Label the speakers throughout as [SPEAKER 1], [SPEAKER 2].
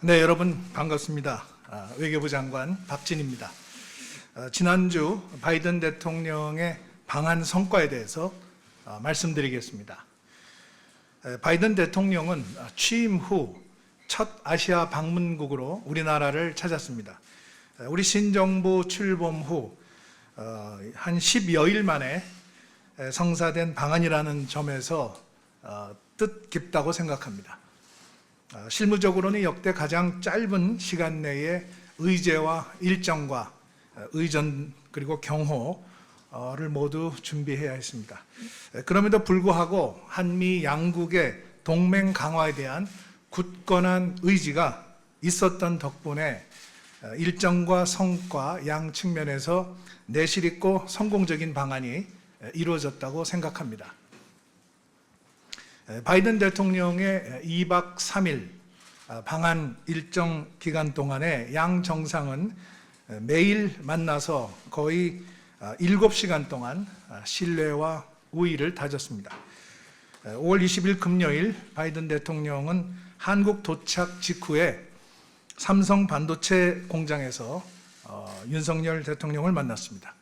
[SPEAKER 1] 네, 여러분 반갑습니다. 외교부 장관 박진입니다. 지난주 바이든 대통령의 방한 성과에 대해서 말씀드리겠습니다. 바이든 대통령은 취임 후 첫 아시아 방문국으로 우리나라를 찾았습니다. 우리 신정부 출범 후 한 10여일 만에 성사된 방한이라는 점에서 뜻깊다고 생각합니다. 실무적으로는 역대 가장 짧은 시간 내에 의제와 일정과 의전 그리고 경호를 모두 준비해야 했습니다. 그럼에도 불구하고 한미 양국의 동맹 강화에 대한 굳건한 의지가 있었던 덕분에 일정과 성과 양 측면에서 내실 있고 성공적인 방안이 이루어졌다고 생각합니다. 바이든 대통령의 2박 3일 방한 일정 기간 동안에 양 정상은 매일 만나서 거의 7시간 동안 신뢰와 우위를 다졌습니다. 5월 20일 금요일 바이든 대통령은 한국 도착 직후에 삼성 반도체 공장에서 윤석열 대통령을 만났습니다.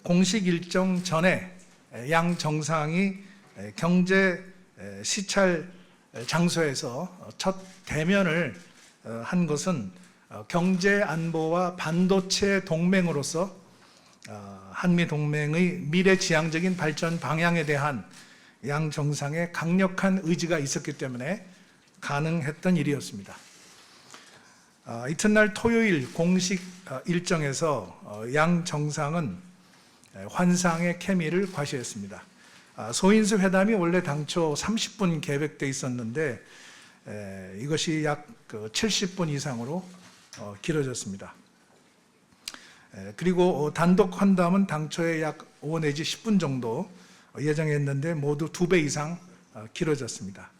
[SPEAKER 1] 공식 일정 전에 양 정상이 경제 시찰 장소에서 첫 대면을 한 것은 경제 안보와 반도체 동맹으로서 한미 동맹의 미래지향적인 발전 방향에 대한 양 정상의 강력한 의지가 있었기 때문에 가능했던 일이었습니다. 이튿날 토요일 공식 일정에서 양 정상은 환상의 케미를 과시했습니다. 소인수 회담이 원래 당초 30분 계획돼 있었는데 이것이 약 70분 이상으로 길어졌습니다. 그리고 단독 환담은 당초에 약 5 내지 10분 정도 예정했는데 모두 2배 이상 길어졌습니다.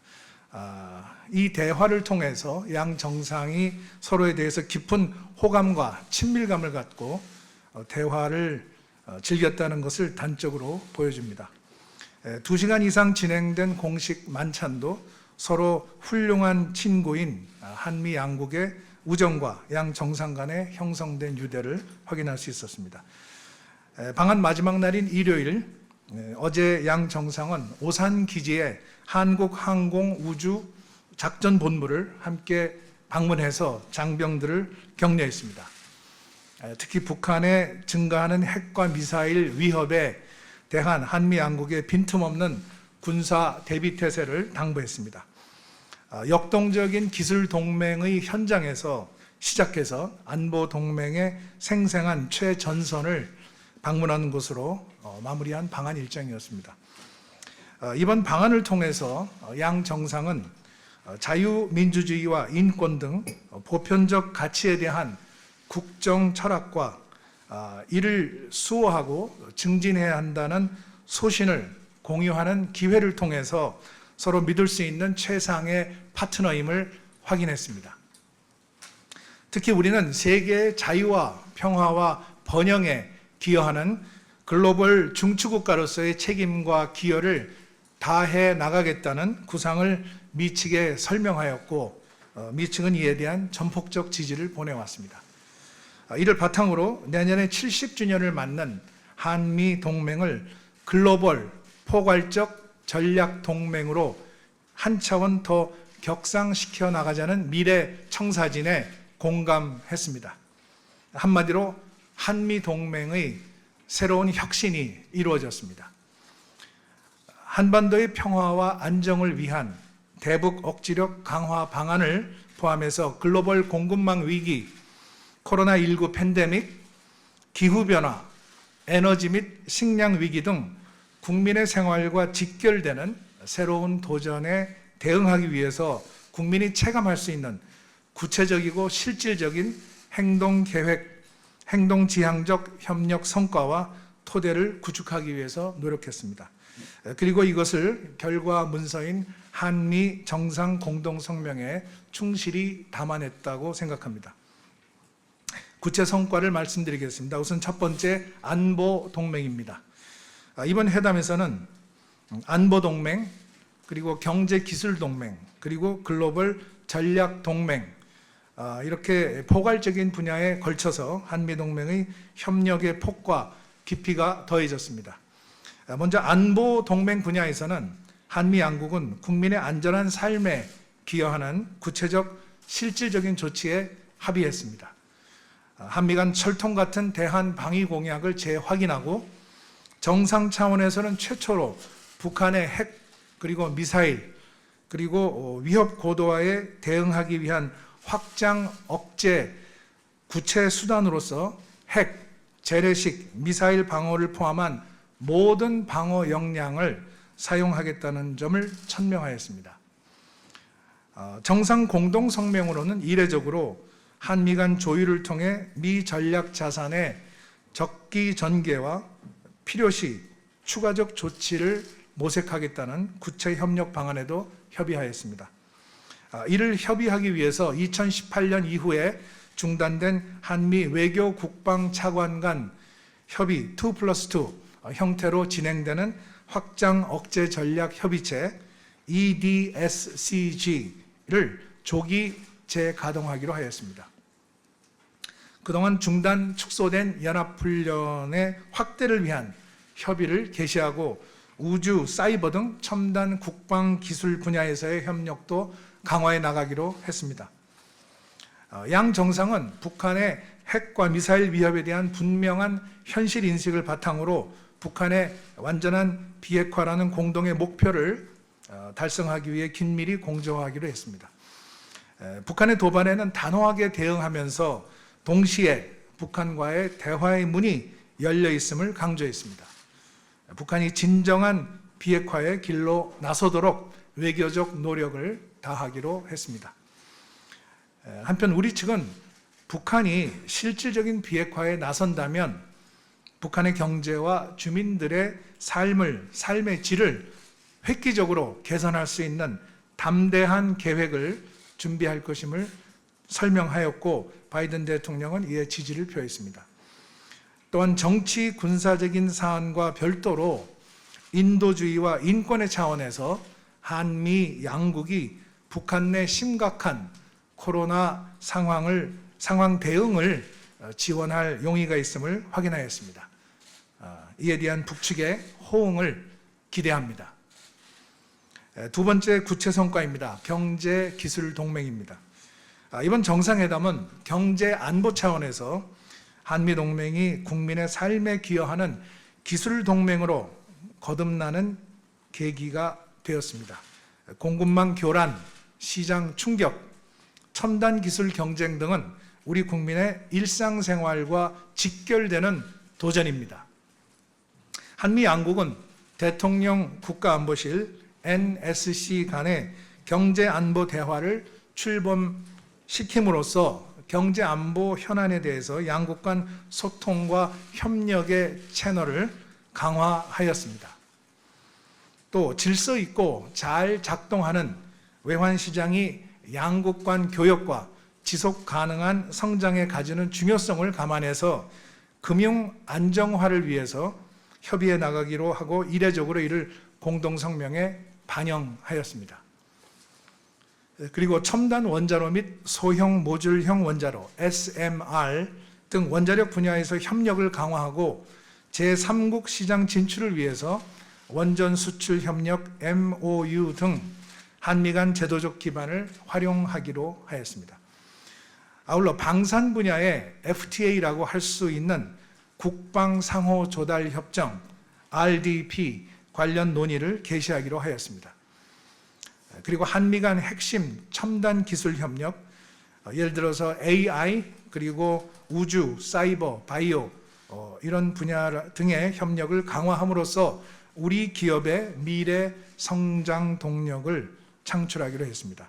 [SPEAKER 1] 이 대화를 통해서 양 정상이 서로에 대해서 깊은 호감과 친밀감을 갖고 대화를 즐겼다는 것을 단적으로 보여줍니다. 2시간 이상 진행된 공식 만찬도 서로 훌륭한 친구인 한미 양국의 우정과 양 정상 간에 형성된 유대를 확인할 수 있었습니다. 방한 마지막 날인 일요일, 어제 양 정상은 오산 기지에 한국항공우주작전본부를 함께 방문해서 장병들을 격려했습니다. 특히 북한의 증가하는 핵과 미사일 위협에 대한 한미 양국의 빈틈없는 군사 대비태세를 당부했습니다. 역동적인 기술 동맹의 현장에서 시작해서 안보 동맹의 생생한 최전선을 방문하는 것으로 마무리한 방한 일정이었습니다. 이번 방한을 통해서 양 정상은 자유민주주의와 인권 등 보편적 가치에 대한 국정 철학과 이를 수호하고 증진해야 한다는 소신을 공유하는 기회를 통해서 서로 믿을 수 있는 최상의 파트너임을 확인했습니다. 특히 우리는 세계의 자유와 평화와 번영에 기여하는 글로벌 중추국가로서의 책임과 기여를 다해 나가겠다는 구상을 미측에 설명하였고 미측은 이에 대한 전폭적 지지를 보내왔습니다. 이를 바탕으로 내년에 70주년을 맞는 한미 동맹을 글로벌 포괄적 전략 동맹으로 한 차원 더 격상시켜 나가자는 미래 청사진에 공감했습니다. 한마디로 한미 동맹의 새로운 혁신이 이루어졌습니다. 한반도의 평화와 안정을 위한 대북 억지력 강화 방안을 포함해서 글로벌 공급망 위기, 코로나19 팬데믹, 기후변화, 에너지 및 식량 위기 등 국민의 생활과 직결되는 새로운 도전에 대응하기 위해서 국민이 체감할 수 있는 구체적이고 실질적인 행동계획, 행동지향적 협력 성과와 토대를 구축하기 위해서 노력했습니다. 그리고 이것을 결과 문서인 한미 정상 공동성명에 충실히 담아냈다고 생각합니다. 구체 성과를 말씀드리겠습니다. 우선 첫 번째, 안보 동맹입니다. 이번 회담에서는 안보 동맹, 그리고 경제 기술 동맹, 그리고 글로벌 전략 동맹, 이렇게 포괄적인 분야에 걸쳐서 한미동맹의 협력의 폭과 깊이가 더해졌습니다. 먼저 안보 동맹 분야에서는 한미 양국은 국민의 안전한 삶에 기여하는 구체적 실질적인 조치에 합의했습니다. 한미 간 철통 같은 대한 방위 공약을 재확인하고 정상 차원에서는 최초로 북한의 핵 그리고 미사일 그리고 위협 고도화에 대응하기 위한 확장 억제 구체 수단으로서 핵, 재래식, 미사일 방어를 포함한 모든 방어 역량을 사용하겠다는 점을 천명하였습니다. 정상 공동 성명으로는 이례적으로 한미 간 조율을 통해 미 전략 자산의 적기 전개와 필요시 추가적 조치를 모색하겠다는 구체 협력 방안에도 협의하였습니다. 이를 협의하기 위해서 2018년 이후에 중단된 한미 외교 국방 차관 간 협의 2+2 형태로 진행되는 확장 억제 전략 협의체 EDSCG를 조기 재가동하기로 하였습니다. 그동안 중단 축소된 연합훈련의 확대를 위한 협의를 개시하고 우주, 사이버 등 첨단 국방 기술 분야에서의 협력도 강화해 나가기로 했습니다. 양 정상은 북한의 핵과 미사일 위협에 대한 분명한 현실 인식을 바탕으로 북한의 완전한 비핵화라는 공동의 목표를 달성하기 위해 긴밀히 공조하기로 했습니다. 북한의 도발에는 단호하게 대응하면서 동시에 북한과의 대화의 문이 열려 있음을 강조했습니다. 북한이 진정한 비핵화의 길로 나서도록 외교적 노력을 다하기로 했습니다. 한편 우리 측은 북한이 실질적인 비핵화에 나선다면 북한의 경제와 주민들의 삶의 질을 획기적으로 개선할 수 있는 담대한 계획을 준비할 것임을 설명하였고 바이든 대통령은 이에 지지를 표했습니다. 또한 정치 군사적인 사안과 별도로 인도주의와 인권의 차원에서 한미 양국이 북한 내 심각한 코로나 상황 대응을 지원할 용의가 있음을 확인하였습니다. 이에 대한 북측의 호응을 기대합니다. 두 번째 구체 성과입니다. 경제 기술 동맹입니다. 이번 정상회담은 경제 안보 차원에서 한미 동맹이 국민의 삶에 기여하는 기술 동맹으로 거듭나는 계기가 되었습니다. 공급망 교란, 시장 충격, 첨단 기술 경쟁 등은 우리 국민의 일상생활과 직결되는 도전입니다. 한미 양국은 대통령 국가안보실 NSC 간의 경제안보 대화를 출범시킴으로써 경제안보 현안에 대해서 양국 간 소통과 협력의 채널을 강화하였습니다. 또 질서 있고 잘 작동하는 외환시장이 양국 간 교역과 지속 가능한 성장에 가지는 중요성을 감안해서 금융 안정화를 위해서 협의해 나가기로 하고 이례적으로 이를 공동성명에 반영하였습니다. 그리고 첨단 원자로 및 소형 모듈형 원자로 SMR 등 원자력 분야에서 협력을 강화하고 제3국 시장 진출을 위해서 원전 수출 협력 MOU 등 한미 간 제도적 기반을 활용하기로 하였습니다. 아울러 방산 분야의 FTA라고 할 수 있는 국방 상호 조달 협정 RDP 관련 논의를 개시하기로 하였습니다. 그리고 한미 간 핵심 첨단 기술 협력, 예를 들어서 AI 그리고 우주, 사이버, 바이오 이런 분야 등의 협력을 강화함으로써 우리 기업의 미래 성장 동력을 창출하기로 했습니다.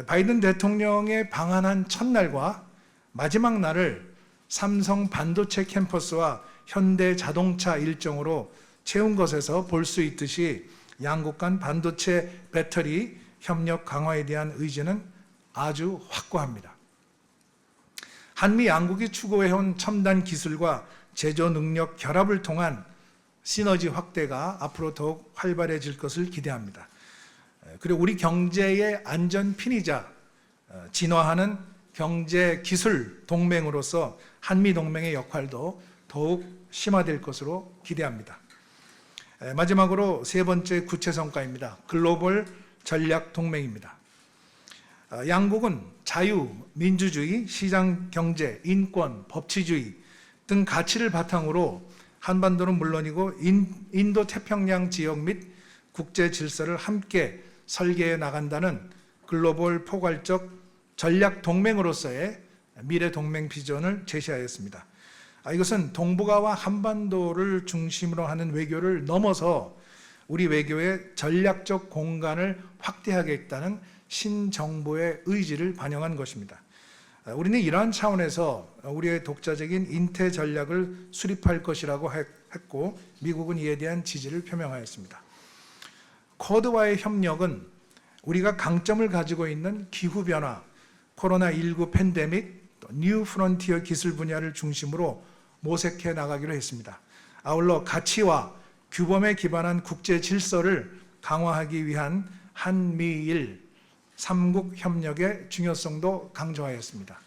[SPEAKER 1] 바이든 대통령의 방한한 첫날과 마지막 날을 삼성 반도체 캠퍼스와 현대 자동차 일정으로 채운 것에서 볼 수 있듯이 양국 간 반도체 배터리 협력 강화에 대한 의지는 아주 확고합니다. 한미 양국이 추구해온 첨단 기술과 제조 능력 결합을 통한 시너지 확대가 앞으로 더욱 활발해질 것을 기대합니다. 그리고 우리 경제의 안전 핀이자 진화하는 경제 기술 동맹으로서 한미 동맹의 역할도 더욱 심화될 것으로 기대합니다. 마지막으로 세 번째 구체 성과입니다. 글로벌 전략 동맹입니다. 양국은 자유, 민주주의, 시장 경제, 인권, 법치주의 등 가치를 바탕으로 한반도는 물론이고 인도 태평양 지역 및 국제 질서를 함께 설계해 나간다는 글로벌 포괄적 전략 동맹으로서의 미래 동맹 비전을 제시하였습니다. 이것은 동북아와 한반도를 중심으로 하는 외교를 넘어서 우리 외교의 전략적 공간을 확대하겠다는 신정부의 의지를 반영한 것입니다. 우리는 이러한 차원에서 우리의 독자적인 인태 전략을 수립할 것이라고 했고 미국은 이에 대한 지지를 표명하였습니다. 쿼드와의 협력은 우리가 강점을 가지고 있는 기후변화, 코로나19 팬데믹, 뉴 프론티어 기술 분야를 중심으로 모색해 나가기로 했습니다. 아울러 가치와 규범에 기반한 국제 질서를 강화하기 위한 한미일 3국 협력의 중요성도 강조하였습니다.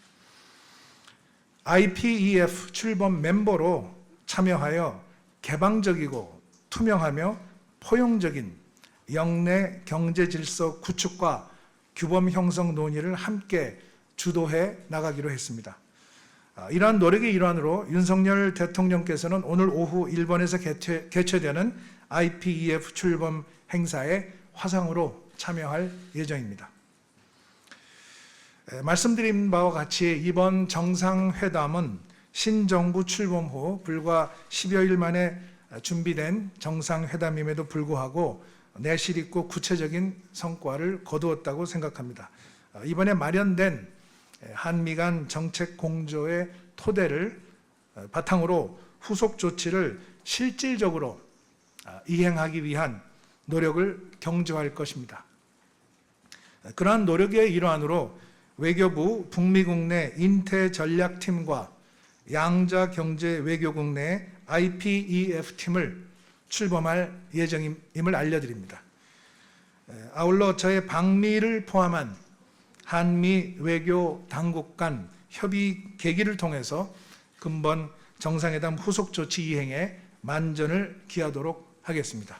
[SPEAKER 1] IPEF 출범 멤버로 참여하여 개방적이고 투명하며 포용적인 영내 경제 질서 구축과 규범 형성 논의를 함께 주도해 나가기로 했습니다. 이러한 노력의 일환으로 윤석열 대통령께서는 오늘 오후 일본에서 개최되는 IPEF 출범 행사에 화상으로 참여할 예정입니다. 말씀드린 바와 같이 이번 정상회담은 신정부 출범 후 불과 10여일 만에 준비된 정상회담임에도 불구하고 내실 있고 구체적인 성과를 거두었다고 생각합니다. 이번에 마련된 한미 간 정책 공조의 토대를 바탕으로 후속 조치를 실질적으로 이행하기 위한 노력을 경주할 것입니다. 그러한 노력의 일환으로 외교부 북미국 내 인태전략팀과 양자경제외교국 내 IPEF팀을 출범할 예정임을 알려드립니다. 아울러 저의 방미를 포함한 한미 외교 당국 간 협의 계기를 통해서 근본 정상회담 후속 조치 이행에 만전을 기하도록 하겠습니다.